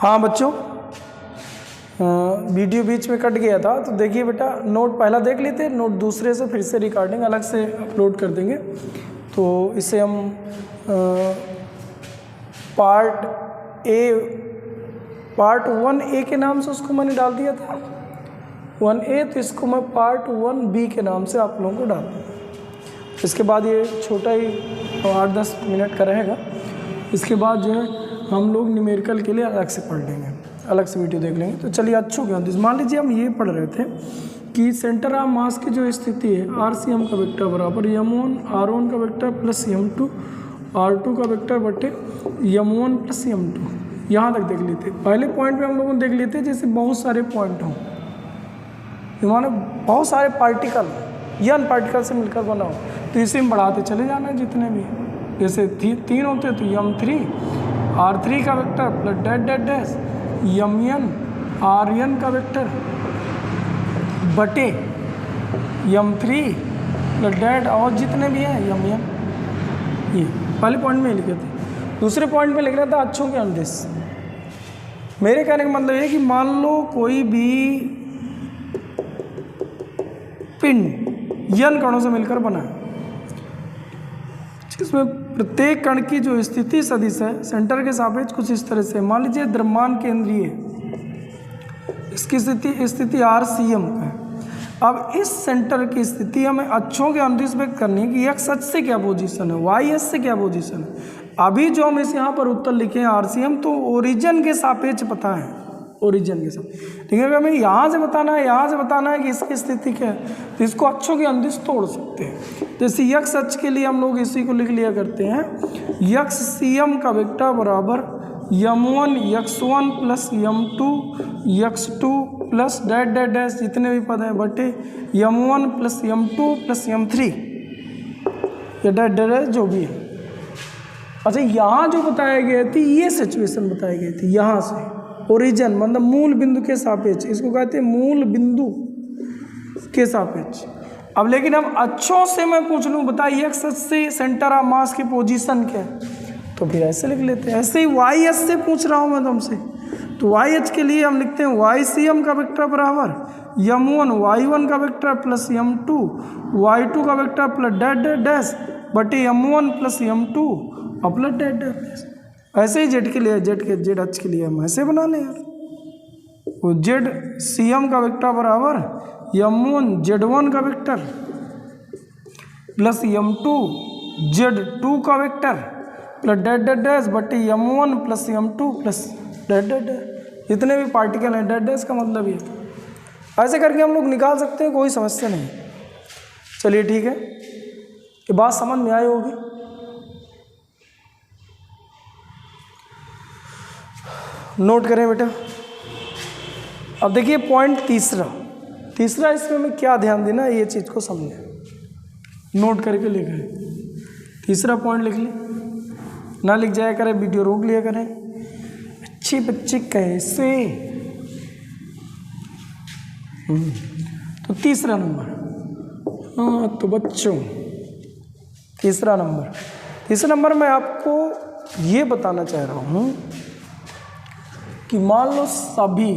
हाँ बच्चों, वीडियो बीच में कट गया था तो देखिए बेटा, नोट पहला देख लेते, नोट दूसरे से फिर से रिकॉर्डिंग अलग से अपलोड कर देंगे। तो इसे हम पार्ट 1A के नाम से उसको मैंने डाल दिया था 1A, तो इसको मैं पार्ट 1B के नाम से आप लोगों को डाल दूँगा। इसके बाद ये छोटा ही 8-10 मिनट का रहेगा। इसके बाद जो है हम लोग न्यूमेरिकल के लिए अलग से पढ़ लेंगे, अलग से वीडियो देख लेंगे। तो चलिए अच्छों के मान लीजिए हम ये पढ़ रहे थे कि सेंटर ऑफ मास की जो स्थिति है RCM का वेक्टर बराबर M1 R1 का वेक्टर प्लस M2 R2 का वेक्टर बटे M1 प्लस M2। यहाँ तक देख लेते। पहले पॉइंट में हम लोगों ने देख लेते जैसे बहुत सारे पॉइंट हों, माने बहुत सारे पार्टिकल यन पार्टिकल से मिलकर बना हो, तो इसे हम बढ़ाते चले जाना है जितने भी। जैसे 3 होते तो M3 R3 का vector plus that that dash Mn Rn का वेक्टर बटे M3 प्लस डैट और जितने भी हैं Mn। ये पहले पॉइंट में लिखे थे। दूसरे पॉइंट में लिख रहा था अच्छों के अंदेश। मेरे कहने का मतलब ये कि मान लो कोई भी पिंड यन कणों से मिलकर बना है, जिसमें प्रत्येक कण की जो स्थिति सदिश है सेंटर के सापेक्ष कुछ इस तरह से। मान लीजिए द्रव्यमान केंद्रीय, इसकी स्थिति RCM है। अब इस सेंटर की स्थिति हमें अक्षों के अनुदिश व्यक्त करनी है कि x अक्ष से क्या पोजीशन है, y अक्ष से क्या पोजीशन है। अभी जो हम इस यहाँ पर उत्तर लिखे हैं RCM, तो ओरिजिन के सापेक्ष पता है, ओरिजिन के साथ। ठीक है, हमें यहाँ से बताना है, यहाँ से बताना है कि इसकी स्थिति क्या है, तो इसको अक्षों के अनुदिश तोड़ सकते हैं। जैसे x अक्ष के लिए हम लोग इसी को लिख लिया करते हैं XCM का वेक्टर बराबर M1 x1 plus M2 x2 plus that that dash जितने भी पद हैं बटे M1 plus M2 plus M3 या डैट डैट डैश जो भी है। अच्छा, यहाँ जो बताया गया थी ये सिचुएशन बताई गई थी, यहाँ से ओरिजिन मतलब मूल बिंदु के सापेक्ष, इसको कहते हैं मूल बिंदु के सापेक्ष। अब लेकिन अब अच्छों से मैं पूछ लूँ बताइए x अक्ष से सेंटर ऑफ मास की पोजीशन क्या है, तो फिर ऐसे लिख लेते हैं। ऐसे ही y अक्ष से पूछ रहा हूँ मैं तुमसे, तो y अक्ष के लिए हम लिखते हैं YCM का वेक्टर बराबर M1 Y1 का वेक्टर प्लस M2 Y2 का vector plus that that dash बटे M1 प्लस M2 और प्लस डैट डैट डैश। ऐसे ही जेड के लिए, जेड अक्ष के लिए हम ऐसे बना लें यार। वो ZCM का वेक्टर बराबर M1 Z1 का वेक्टर प्लस M2 Z2 का vector plus that that dash बटे M1 plus M2 plus that that dash. जितने भी पार्टिकल हैं डैट डैश का मतलब ये। ऐसे करके हम लोग निकाल सकते हैं, कोई समस्या नहीं। चलिए ठीक है, ये बात समझ में आई होगी। नोट करें बेटा। अब देखिए पॉइंट तीसरा इसमें हमें क्या ध्यान देना है, ये चीज़ को समझें। नोट करके लिखें। तीसरा पॉइंट लिख लें, ना लिख जाया करें, वीडियो रोक लिया करें। अच्छे बच्चे कैसे। तो तीसरा नंबर, हाँ तो बच्चों तीसरा नंबर मैं आपको ये बताना चाह रहा हूँ कि मान लो सभी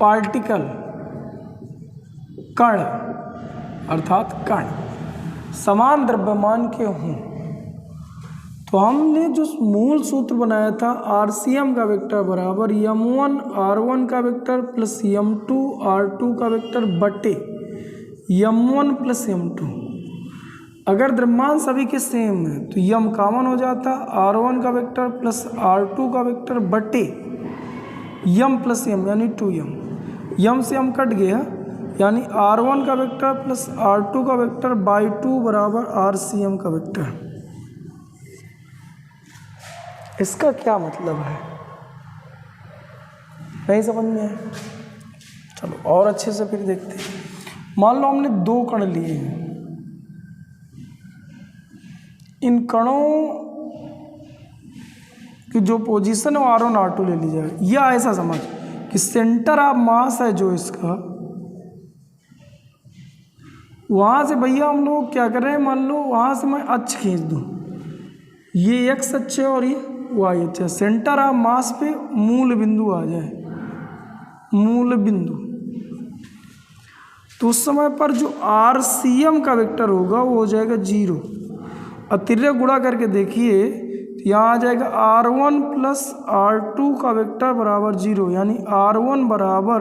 पार्टिकल कण अर्थात कण समान द्रव्यमान के हों, तो हमने जो मूल सूत्र बनाया था RCM का वेक्टर बराबर M1 R1 का वेक्टर प्लस M2 R2 का वेक्टर बटे M1 प्लस M2। अगर द्रव्यमान सभी के सेम है तो M कॉमन हो जाता, R1 का वेक्टर प्लस R2 का वेक्टर बटे M प्लस M यानी 2M। M से M कट गया यानी R1 का वेक्टर प्लस R2 का वेक्टर बाई 2 बराबर RCM का वेक्टर। इसका क्या मतलब है, नहीं समझ में आया? चलो और अच्छे से फिर देखते हैं। मान लो हमने 2 कण लिए हैं, इन कणों की जो पोजीशन है वो R1 R2 ले ली जाए, या ऐसा समझ कि सेंटर ऑफ मास है जो इसका, वहाँ से भैया हम लोग क्या कर रहे हैं, मान लो वहाँ से मैं अक्ष खींच दूँ, ये x अक्ष है और ये वाई एच है, सेंटर ऑफ मास पे मूल बिंदु आ जाए, मूल बिंदु, तो उस समय पर जो आर सी एम का वेक्टर होगा वो हो जाएगा 0। और तिर्यक गुणा करके देखिए तो यहाँ आ जाएगा R1 प्लस R2 का वेक्टर बराबर 0, यानी R1 बराबर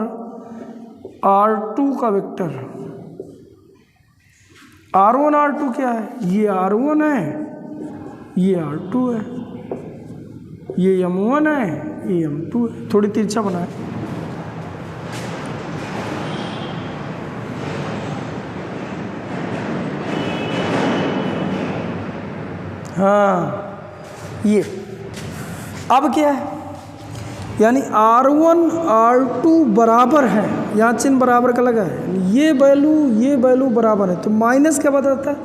R2 का वेक्टर। R1 R2 क्या है, ये R1 है, ये R2 है, ये M1 है, ये M2 है। थोड़ी तिरछा बनाए, हाँ ये अब क्या है, यानी R1 R2 बराबर है, यहाँ चिन्ह बराबर का लगा है, ये वैल्यू बराबर है, तो माइनस क्या बताता है,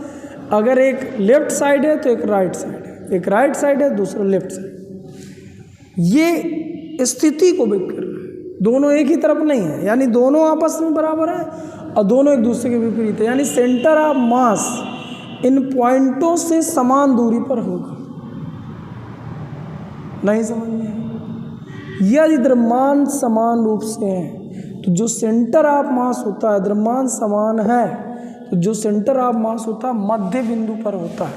अगर एक लेफ्ट साइड है तो एक राइट साइड है, एक राइट साइड है दूसरा लेफ्ट साइड, ये स्थिति को व्यक्त कर रहा है, दोनों एक ही तरफ नहीं है, यानी दोनों आपस में बराबर है और दोनों एक दूसरे के विपरीत है, यानी सेंटर ऑफ मास इन पॉइंटों से समान दूरी पर होगा। नहीं समझ में, यदि द्रव्यमान समान रूप से है तो जो सेंटर ऑफ मास होता है, द्रव्यमान समान है तो जो सेंटर ऑफ मास होता है मध्य बिंदु पर होता है।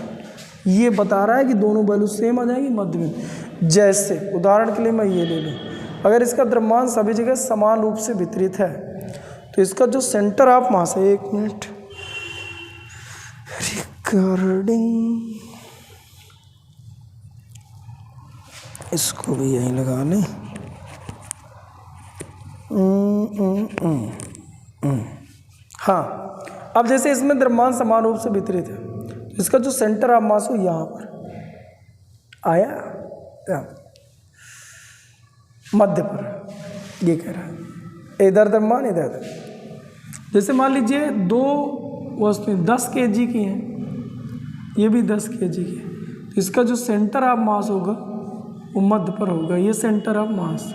ये बता रहा है कि दोनों वैल्यू सेम आ जाएगी मध्य बिंदु। जैसे उदाहरण के लिए मैं ये ले लूँ, अगर इसका द्रव्यमान सभी जगह समान रूप से वितरित है तो इसका जो सेंटर ऑफ मास है, 1 मिनट रिकॉर्डिंग, इसको भी यहीं लगा लें। हाँ, अब जैसे इसमें द्रव्यमान समान रूप से वितरित है तो इसका जो सेंटर ऑफ मास हो यहाँ पर आया, मध्य पर, ये कह रहा है इधर द्रव्यमान इधर। जैसे मान लीजिए दो वस्तुएं 10 kg की हैं, ये भी 10 kg की है, तो इसका जो सेंटर ऑफ मास होगा वो मध्य पर होगा, ये सेंटर ऑफ मास।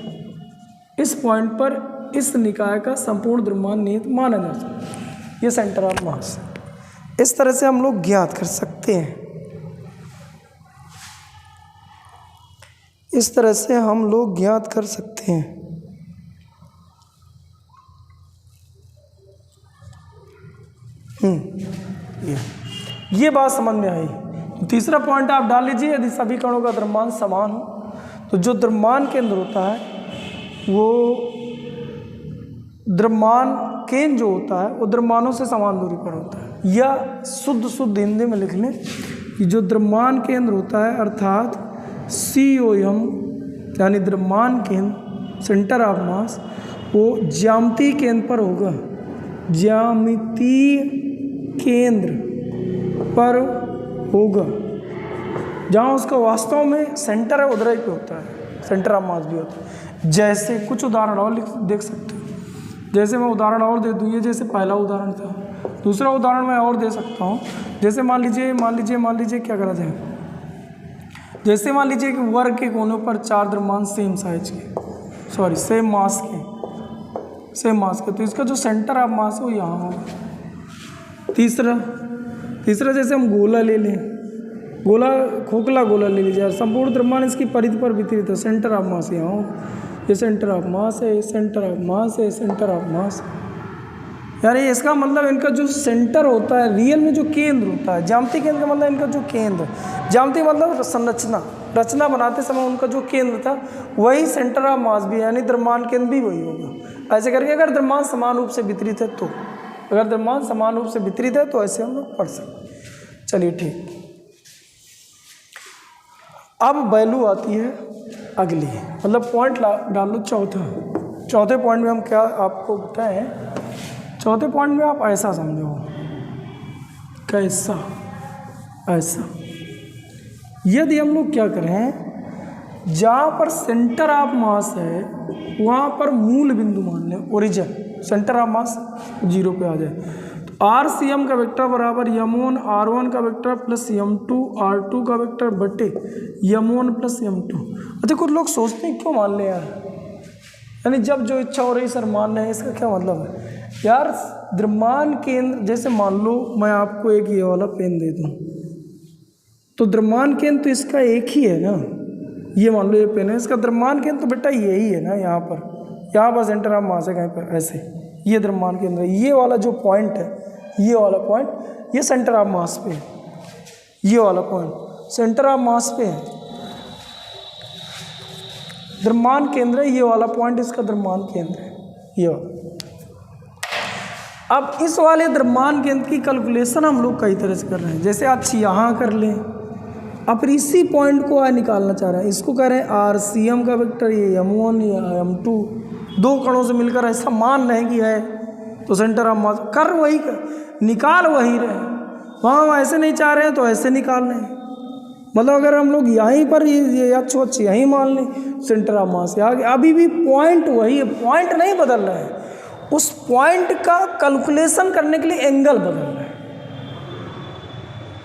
इस पॉइंट पर इस निकाय का संपूर्ण द्रव्यमान निहित माना जा सकता है, ये सेंटर ऑफ मास। इस तरह से हम लोग ज्ञात कर सकते हैं, इस तरह से हम लोग ज्ञात कर सकते हैं। ये बात समझ में आई। तो तीसरा पॉइंट आप डाल लीजिए, यदि सभी कणों का द्रव्यमान समान हो तो जो द्रव्यमान केंद्र होता है वो द्रव्यमान केंद्र जो होता है वो द्रव्यमानों से समान दूरी पर होता है, या शुद्ध हिंदी में लिख लें कि जो द्रव्यमान केंद्र होता है अर्थात COM यानी द्रव्यमान केंद्र, सेंटर ऑफ मास, वो ज्यामितीय केंद्र पर होगा, ज्यामितीय केंद्र पर होगा, जहाँ उसका वास्तव में सेंटर है उधर ही पे होता है, सेंटर ऑफ मास भी होता है। जैसे कुछ उदाहरण और देख सकते हो, जैसे मैं उदाहरण और दे दूँ, ये जैसे पहला उदाहरण था, दूसरा उदाहरण मैं और दे सकता हूँ। जैसे मान लीजिए क्या करा जाए, जैसे मान लीजिए कि वर्ग के कोनों पर 4 द्रव्यमान सेम साइज के, सेम मास के, तो इसका जो सेंटर ऑफ मास है वो यहाँ होगा। तीसरा जैसे हम गोला ले लें, खोखला गोला ले लीजिए, संपूर्ण द्रव्यमान इसकी परिधि पर वितरित है, सेंटर ऑफ मास यहाँ हो, ये सेंटर ऑफ मास है, सेंटर ऑफ मास है, सेंटर ऑफ मास। यानी इसका मतलब इनका जो सेंटर होता है रियल में जो केंद्र होता है, ज्यामितीय केंद्र का मतलब इनका जो केंद्र, ज्यामितीय मतलब रचना बनाते समय उनका जो केंद्र था वही सेंटर ऑफ मास भी है, यानी द्रव्यमान केंद्र भी वही होगा। ऐसे करके अगर द्रव्यमान समान रूप से वितरित है तो, ऐसे हम लोग पढ़ सकते। चलिए ठीक, अब वैल्यू आती है अगली, मतलब पॉइंट डाल लो चौथे पॉइंट में हम क्या आपको बताएं। चौथे पॉइंट में आप ऐसा समझो, कैसा, ऐसा, यदि हम लोग क्या करें, जहाँ पर सेंटर ऑफ मास है वहाँ पर मूल बिंदु मान लें, ओरिजिन, सेंटर ऑफ मास 0 पे आ जाए, तो RCM का वेक्टर बराबर M1 R1 का वेक्टर प्लस M2 R2 का वेक्टर बटे M1 प्लस M2। अच्छा, कुछ लोग सोचते हैं क्यों मान लें यार, यानी जब जो इच्छा हो रही सर मान रहे हैं, इसका क्या मतलब है यार। द्रव्यमान केंद्र, जैसे मान लो मैं आपको एक ये वाला पेन दे दूँ तो द्रव्यमान केंद्र तो इसका एक ही है ना, ये मान लो ये पेन है, इसका द्रव्यमान केंद्र तो बेटा यही है ना, यहाँ पर सेंटर ऑफ मास है कहीं पर ऐसे, ये द्रव्यमान केंद्र है। ये वाला जो पॉइंट है, ये वाला पॉइंट ये सेंटर ऑफ मास पे है, ये वाला पॉइंट सेंटर ऑफ मास पे है, द्रव्यमान केंद्र है, ये वाला पॉइंट इसका द्रव्यमान केंद्र है, ये वाला। अब इस वाले द्रव्यमान केंद्र की कैलकुलेशन हम लोग कई तरह से कर रहे हैं, जैसे आप यहाँ कर लें, अब इसी पॉइंट को निकालना चाह रहे हैं, इसको कह रहे हैं RCM का वेक्टर, ये M1 या M2, दो कणों से मिलकर ऐसा मान रहे हैं कि है, तो सेंटर ऑफ मास कर वही निकाल वही रहे, वहाँ हम ऐसे नहीं चाह रहे हैं तो ऐसे निकाल रहे हैं। मतलब अगर हम लोग यहीं पर ये अच्छी यहीं मान लें सेंटर ऑफ मास आगे, अभी भी पॉइंट वही है, पॉइंट नहीं बदल रहा है, उस पॉइंट का कैलकुलेशन करने के लिए एंगल बदल रहा है।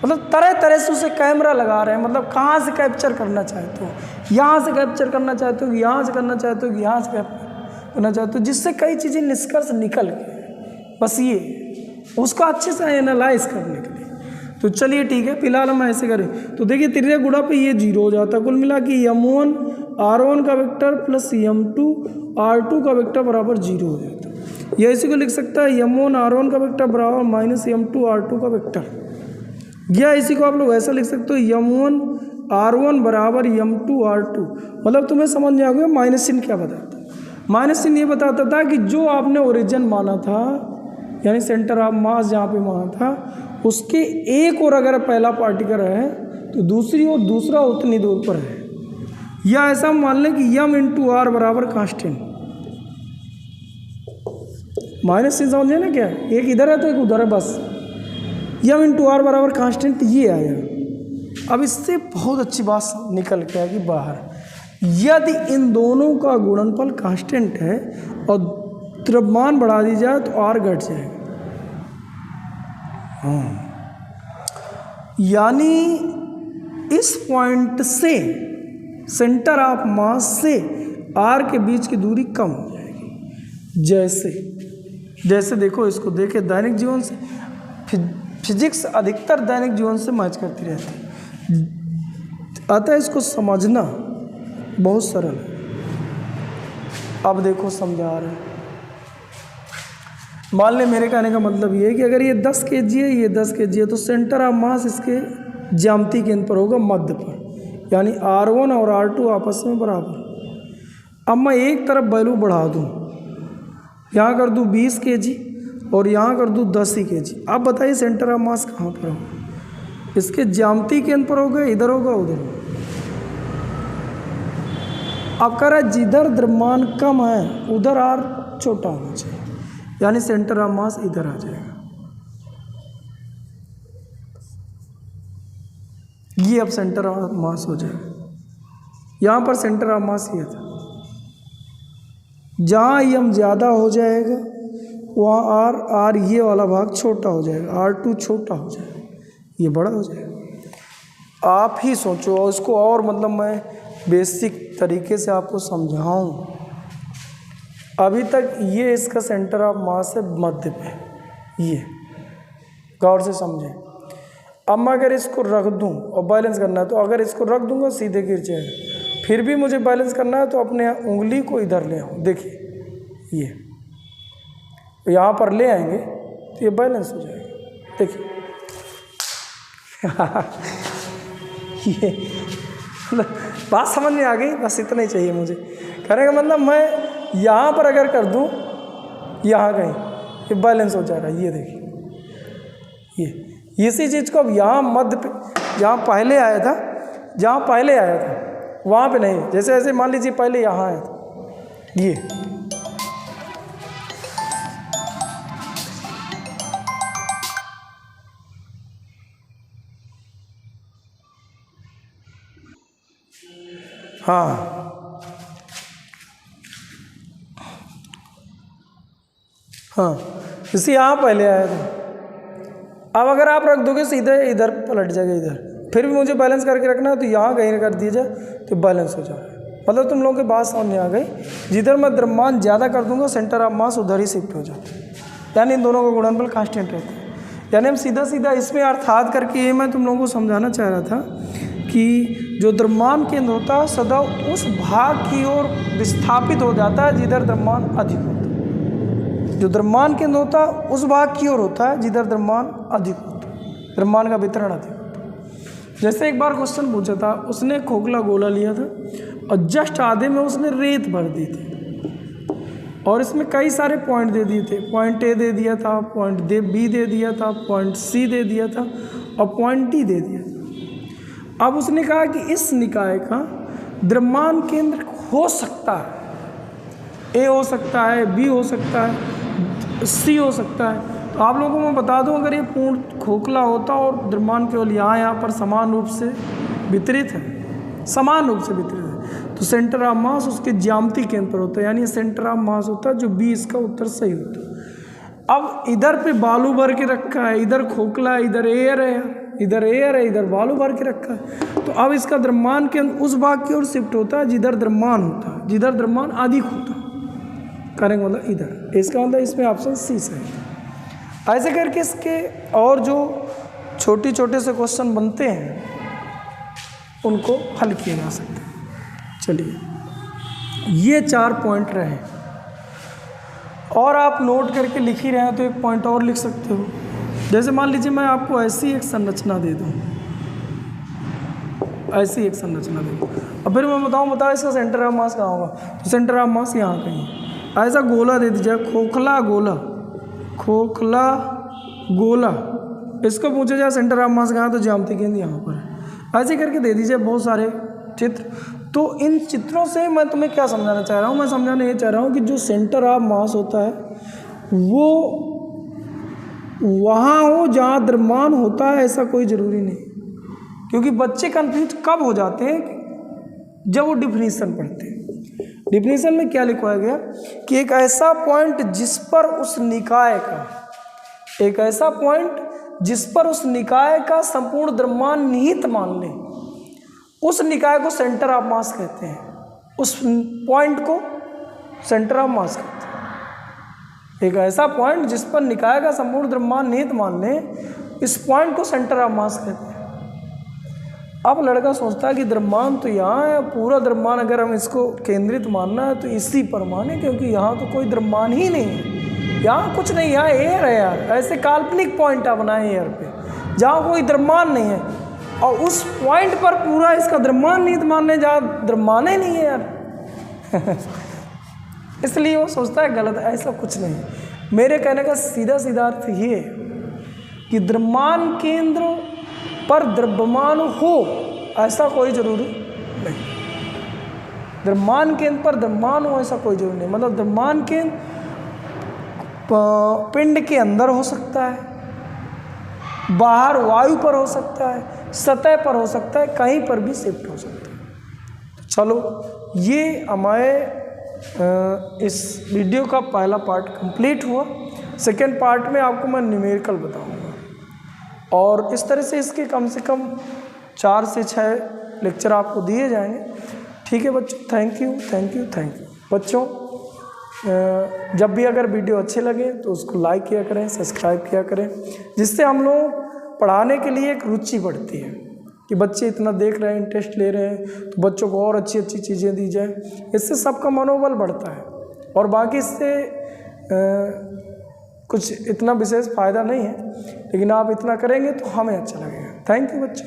मतलब तरह तरह से उसे कैमरा लगा रहे हैं, मतलब कहाँ से कैप्चर करना चाहते हो, यहाँ से कैप्चर करना चाहते हो, यहाँ से करना चाहते हो, यहाँ से कैप्चर करना चाहते हो, जिससे कई चीज़ें निष्कर्ष निकल गए। बस ये उसको अच्छे से एनालाइज करने के लिए। तो चलिए ठीक है, फिलहाल हम ऐसे करें तो देखिए त्रिज्या गुणा पे ये 0 हो जाता है, कुल मिला कि M1 R1 का वेक्टर प्लस M2 R2 का वेक्टर बराबर 0 हो जाता है। ये इसी को लिख सकता है M1 R1 का वेक्टर बराबर माइनस M2 R2 का वेक्टर, या इसी को आप लोग ऐसा लिख सकते हो M1 R1 बराबर M2 R2। मतलब तुम्हें समझ में आ गया माइनस चिन्ह क्या बताता है। माइनस चिन्ह ये बताता था कि जो आपने ओरिजिन माना था, यानी सेंटर ऑफ मास जहाँ पे माना था, उसके एक और अगर पहला पार्टिकल है तो दूसरी और दूसरा उतनी दूर पर है, या ऐसा मान लें कि M इंटू R बराबर कांस्टेंट। माइनस चिन्ह समझे ना क्या, एक इधर है तो एक उधर है, बस M इंटू R बराबर कांस्टेंट ये आया। अब इससे बहुत अच्छी बात निकल के आएगी बाहर, यदि इन दोनों का गुणनफल कांस्टेंट है और द्रव्यमान बढ़ा दी जाए तो R घट जाएगा। यानी इस पॉइंट से सेंटर ऑफ मास से R के बीच की दूरी कम हो जाएगी। जैसे देखो, इसको देखे दैनिक जीवन से, फिजिक्स अधिकतर दैनिक जीवन से मैच करती रहती है, अतः इसको समझना बहुत सरल है। अब देखो समझा रहे हैं, मान ले मेरे कहने का मतलब ये है कि अगर ये 10 kg है, ये 10 kg है, तो सेंटर ऑफ मास इसके ज्यामिति केंद्र पर होगा, मध्य पर, यानी R1 और R2 आपस में बराबर। अब मैं एक तरफ वैल्यू बढ़ा दूँ, यहाँ कर दूँ 20 kg और यहाँ कर दूँ 10 ही kg। अब बताइए सेंटर ऑफ मास कहाँ पर होगा, इसके ज्यामिति केंद्र पर होगा, इधर होगा, उधर होगा। अब कह रहा है जिधर द्रव्यमान कम है उधर R छोटा होना चाहिए, यानी सेंटर ऑफ मास इधर आ जाएगा। ये अब सेंटर ऑफ मास हो जाएगा, यहाँ पर सेंटर ऑफ मास ये था, जहाँ M ज़्यादा हो जाएगा वहाँ R ये वाला भाग छोटा हो जाएगा, R2 छोटा हो जाएगा, ये बड़ा हो जाएगा। आप ही सोचो, और इसको और मतलब मैं बेसिक तरीके से आपको समझाऊँ। अभी तक ये इसका सेंटर ऑफ मास है मध्य पे, ये गौर से समझें। अब मैं अगर इसको रख दूं और बैलेंस करना है, तो अगर इसको रख दूंगा सीधे गिर जाएगा, फिर भी मुझे बैलेंस करना है तो अपने उंगली को इधर ले आऊँ। देखिए ये यहाँ पर ले आएंगे तो ये बैलेंस हो जाएगा। देखिए ये बात समझ में आ गई, बस इतना ही चाहिए मुझे। कहने का मतलब मैं यहाँ पर अगर कर दूँ, यहाँ कहीं, ये बैलेंस हो जाएगा। ये देखिए ये इसी चीज़ को अब यहाँ मध्य पे, जहाँ पहले आया था वहाँ पे नहीं, जैसे ऐसे मान लीजिए पहले यहाँ आया था, ये हाँ इसी यहाँ पहले आया था। अब अगर आप रख दोगे सीधे इधर पलट जाएगा, इधर फिर भी मुझे बैलेंस करके रखना है तो यहाँ कहीं कर दिया जाए तो बैलेंस हो जाएगा। मतलब तुम लोगों की बात समझ में आ गई। जिधर मैं द्रव्यमान ज़्यादा कर दूंगा सेंटर ऑफ मास उधर ही शिफ्ट हो जाता है, यानी इन दोनों का गुणनफल कांस्टेंट रहता है। यानी हम सीधा सीधा इसमें अर्थात करके ये मैं तुम लोगों को समझाना चाह रहा था कि जो द्रव्यमान केंद्र होता है सदा उस भाग की ओर विस्थापित हो जाता है जिधर द्रव्यमान अधिक होता है। जो द्रव्यमान केंद्र होता है उस भाग की ओर होता है जिधर द्रव्यमान अधिक होता है, द्रव्यमान का वितरण अधिक होता है। जैसे एक बार क्वेश्चन पूछा था, उसने खोखला गोला लिया था और जस्ट आधे में उसने रेत भर दी थी और इसमें कई सारे पॉइंट दे दिए थे। पॉइंट ए दे दिया था, पॉइंट बी दे दिया था, पॉइंट सी दे दिया था और पॉइंट डी दे दिया था। अब उसने कहा कि इस निकाय का द्रव्यमान केंद्र हो सकता है, ए हो सकता है, बी हो सकता है, सी हो सकता है। तो आप लोगों को मैं बता दूं, अगर ये पूर्ण खोखला होता और द्रव्यमान केवल यहाँ पर समान रूप से वितरित है, समान रूप से वितरित है, तो सेंटर ऑफ मास उसके ज्यामितीय केंद्र पर होता है, यानी सेंटर ऑफ मास होता है, जो बी इसका उत्तर सही होता है। अब इधर पे बालू भर के रखा है, इधर खोखला है, इधर एयर है, इधर एयर है, इधर बालू भर के रखा है। तो अब इसका द्रव्यमान केंद्र उस भाग की ओर शिफ्ट होता है जिधर द्रव्यमान होता है, जिधर द्रव्यमान अधिक होता है, करेंगे मतलब इधर। इसका मतलब इसमें ऑप्शन सी सही है। ऐसे करके इसके और जो छोटे से क्वेश्चन बनते हैं उनको हल किए जा सकते हैं। चलिए, ये 4 पॉइंट रहे और आप नोट करके लिख ही रहे हैं तो एक पॉइंट और लिख सकते हो। जैसे मान लीजिए मैं आपको ऐसी एक संरचना दे दूँ, ऐसी एक संरचना दे दूँ और फिर मैं बताऊँ इसका सेंटर ऑफ मास कहाँ होगा, तो सेंटर ऑफ मास यहाँ कहीं। ऐसा गोला दे दीजिए, खोखला गोला, खोखला गोला, इसको पूछे जाए सेंटर ऑफ मास कहाँ, तो ज्यामितीय केंद्र यहाँ पर है। ऐसे करके दे दीजिए बहुत सारे चित्र। तो इन चित्रों से मैं तुम्हें क्या समझाना चाह रहा हूँ, मैं समझाना ये चाह रहा हूँ कि जो सेंटर ऑफ मास होता है वो वहाँ हो जहाँ द्रव्यमान होता है, ऐसा कोई ज़रूरी नहीं। क्योंकि बच्चे कन्फ्यूज कब हो जाते हैं, जब वो डिफिनीशन पढ़ते हैं। डिफिनीशन में क्या लिखवाया गया कि एक ऐसा पॉइंट जिस पर उस निकाय का, एक ऐसा पॉइंट जिस पर उस निकाय का संपूर्ण द्रव्यमान निहित मान लें, उस निकाय को सेंटर ऑफ मास कहते हैं। उस पॉइंट को सेंटर ऑफ मास कहते हैं। एक ऐसा पॉइंट जिस पर निकाय का संपूर्ण द्रव्यमान निहित मान लें, इस पॉइंट को सेंटर ऑफ मास कहते हैं। अब लड़का सोचता है कि द्रव्यमान तो यहाँ है, पूरा द्रव्यमान अगर हम इसको केंद्रित मानना है तो इसी पर माने, क्योंकि यहाँ तो कोई द्रव्यमान ही नहीं है, यहाँ कुछ नहीं, यहाँ एयर है यार। ऐसे काल्पनिक पॉइंट आप बनाए एयर पे जहाँ कोई द्रव्यमान नहीं है, और उस पॉइंट पर पूरा इसका द्रव्यमान निहित मानने जहाँ द्रव्यमान ही नहीं है यार। इसलिए वो सोचता है गलत, ऐसा कुछ नहीं। मेरे कहने का सीधा अर्थ ये है कि द्रव्यमान केंद्र पर द्रव्यमान हो ऐसा कोई जरूरी नहीं। द्रव्यमान केंद्र पर द्रव्यमान हो ऐसा कोई जरूरी नहीं। मतलब द्रव्यमान केंद्र पिंड के अंदर हो सकता है, बाहर वायु पर हो सकता है, सतह पर हो सकता है, कहीं पर भी शिफ्ट हो सकता है। चलो, ये हमारे इस वीडियो का पहला पार्ट कंप्लीट हुआ। सेकेंड पार्ट में आपको मैं न्यूमेरिकल बताऊंगा और इस तरह से इसके कम से कम 4 से 6 लेक्चर आपको दिए जाएंगे। ठीक है बच्चों, थैंक यू बच्चों। जब भी अगर वीडियो अच्छे लगे तो उसको लाइक किया करें, सब्सक्राइब किया करें, जिससे हम लोग पढ़ाने के लिए एक रुचि बढ़ती है कि बच्चे इतना देख रहे हैं, इंटरेस्ट ले रहे हैं, तो बच्चों को और अच्छी चीज़ें दी जाए। इससे सबका मनोबल बढ़ता है और बाकी इससे कुछ इतना विशेष फ़ायदा नहीं है, लेकिन आप इतना करेंगे तो हमें अच्छा लगेगा। थैंक यू बच्चों।